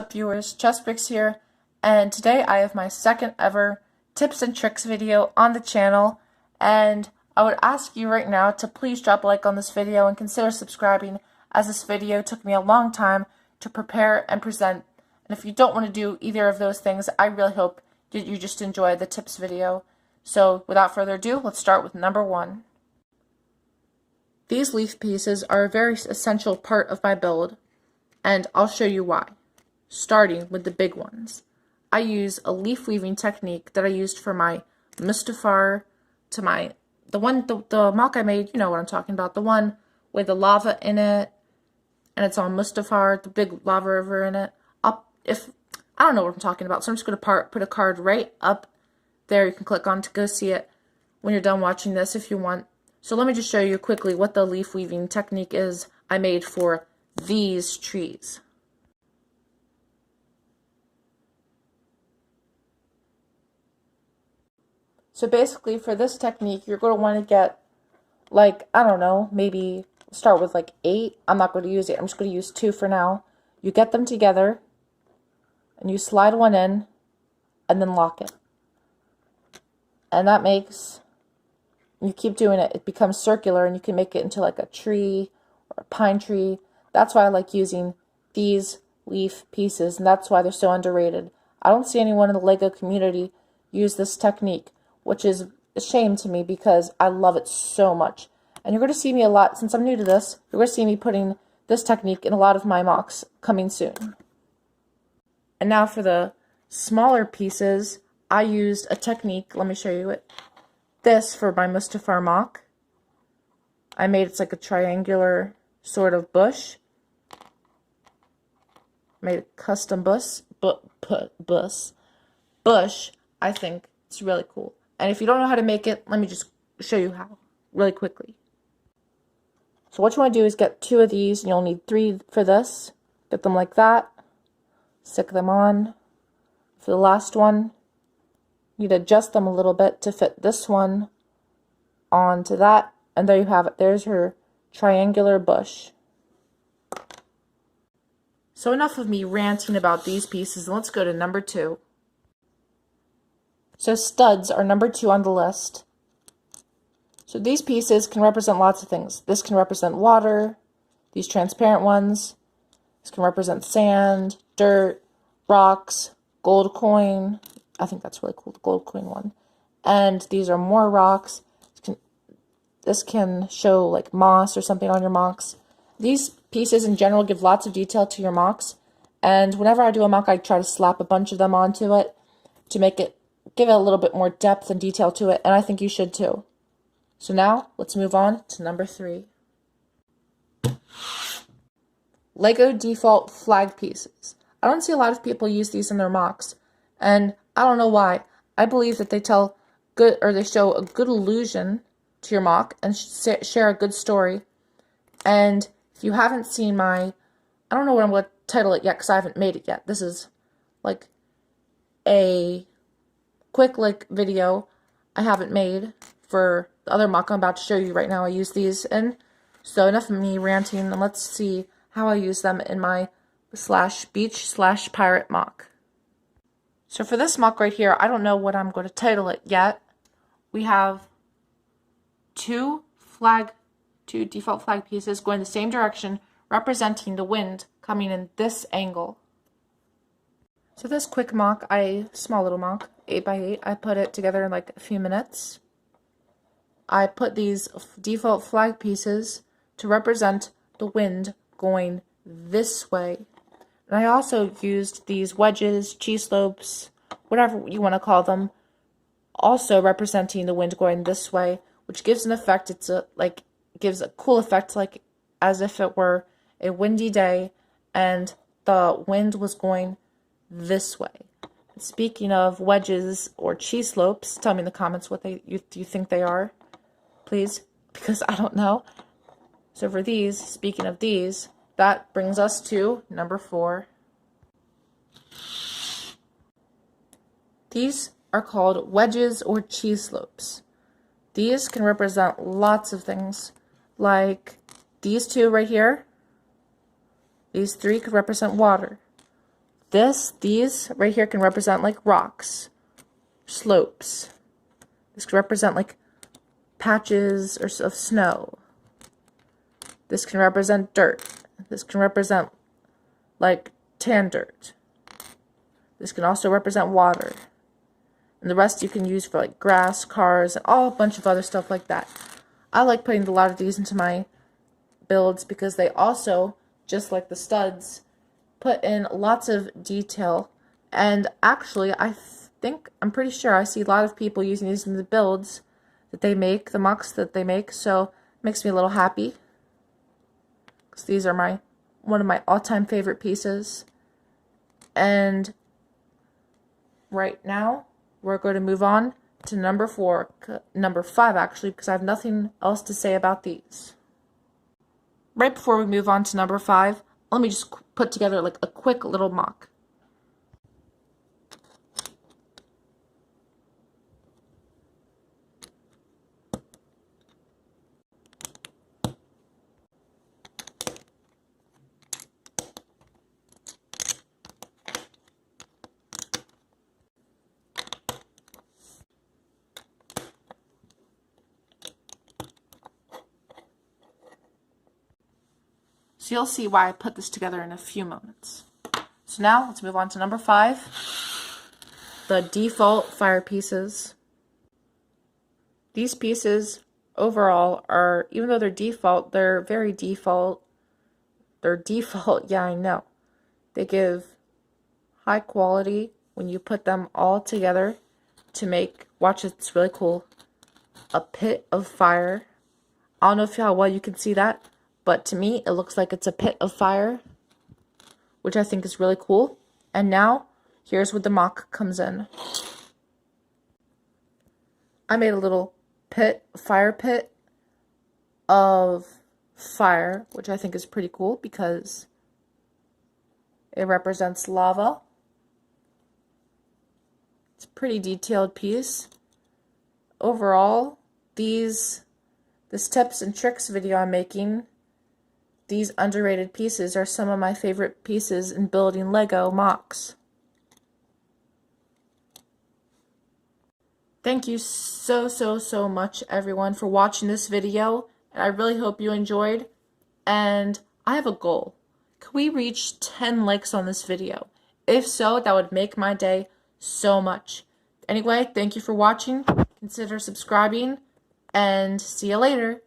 up, viewers? Chessbricks here, and today I have my second ever tips and tricks video on the channel, and I would ask you right now to please drop a like on this video and consider subscribing, as this video took me a long time to prepare and present. And if you don't want to do either of those things, I really hope that you just enjoy the tips video. So without further ado, let's start with number 1. These leaf pieces are a very essential part of my build, and I'll show you why. Starting with the big ones. I use a leaf weaving technique that I used for my Mustafar to my, the mock I made, you know what I'm talking about, the one with the lava in it, and it's on Mustafar, the big lava river in it. I don't know what I'm talking about, so I'm just going to put a card right up there. You can click on to go see it when you're done watching this if you want. So let me just show you quickly what the leaf weaving technique is I made for these trees. So basically for this technique, you're going to want to get, like, I don't know, maybe start with like 8. I'm not going to use 8. I'm just going to use 2 for now. You get them together and you slide one in and then lock it. And that makes, you keep doing it, it becomes circular and you can make it into like a tree or a pine tree. That's why I like using these leaf pieces, and that's why they're so underrated. I don't see anyone in the LEGO community use this technique, which is a shame to me because I love it so much. And you're going to see me a lot, since I'm new to this, you're going to see me putting this technique in a lot of my mocks coming soon. And now for the smaller pieces, I used a technique, let me show you it. This for my Mustafar mock. I made it's like a triangular sort of bush. Made a custom bush. I think it's really cool. And if you don't know how to make it, let me just show you how really quickly. So what you want to do is get 2 of these, and you'll need 3 for this. Get them like that. Stick them on. For the last one, you need to adjust them a little bit to fit this one onto that. And there you have it. There's your triangular bush. So enough of me ranting about these pieces, and let's go to number 2. So studs are number 2 on the list. So these pieces can represent lots of things. This can represent water, these transparent ones. This can represent sand, dirt, rocks, gold coin. I think that's really cool, the gold coin one. And these are more rocks. This can show like moss or something on your mocks. These pieces in general give lots of detail to your mocks. And whenever I do a mock, I try to slap a bunch of them onto it to make it, give it a little bit more depth and detail to it. And I think you should too. So now let's move on to number 3. LEGO default flag pieces. I don't see a lot of people use these in their mocks, and I don't know why. I believe that they tell good, or they show a good illusion to your mock and share a good story. And if you haven't seen my, I don't know what I'm going to title it yet because I haven't made it yet. This is like a quick video I haven't made for the other mock I'm about to show you right now. I use these, and so enough of me ranting, and let's see how I use them in my /beach/pirate mock. So for this mock right here, I don't know what I'm going to title it yet. We have 2 default flag pieces going the same direction, representing the wind coming in this angle. So this quick mock, small little mock, 8x8, I put it together in like a few minutes. I put these default flag pieces to represent the wind going this way. And I also used these wedges, cheese slopes, whatever you want to call them, also representing the wind going this way, which gives an effect. Gives a cool effect, like as if it were a windy day and the wind was going this way. Speaking of wedges or cheese slopes, tell me in the comments what you think they are, please, because I don't know. So for these, speaking of these, that brings us to number 4. These are called wedges or cheese slopes. These can represent lots of things, like these 2 right here. These 3 could represent water. These right here can represent like rocks, slopes. This can represent like patches of snow. This can represent dirt. This can represent like tan dirt. This can also represent water. And the rest you can use for like grass, cars, and all a bunch of other stuff like that. I like putting a lot of these into my builds because they also, just like the studs, put in lots of detail. And actually, I'm pretty sure I see a lot of people using these in the builds that they make, the MOCs that they make, so it makes me a little happy. Because these are one of my all-time favorite pieces. And right now, we're going to move on to number 5 actually, because I have nothing else to say about these. Right before we move on to number 5, let me just put together like a quick little MOC. So you'll see why I put this together in a few moments. So now let's move on to number 5, the default fire pieces. These pieces overall are, even though they're default, they're very default. They're default, yeah, I know. They give high quality when you put them all together to make, watch, it's really cool, a pit of fire. I don't know how well you can see that, but to me, it looks like it's a pit of fire, which I think is really cool. And now, here's where the MOC comes in. I made a little fire pit of fire, which I think is pretty cool because it represents lava. It's a pretty detailed piece. Overall, this tips and tricks video I'm making, these underrated pieces are some of my favorite pieces in building Lego MOCs. Thank you so much everyone for watching this video, and I really hope you enjoyed. And I have a goal. Can we reach 10 likes on this video? If so, that would make my day so much. Anyway, thank you for watching. Consider subscribing, and see you later.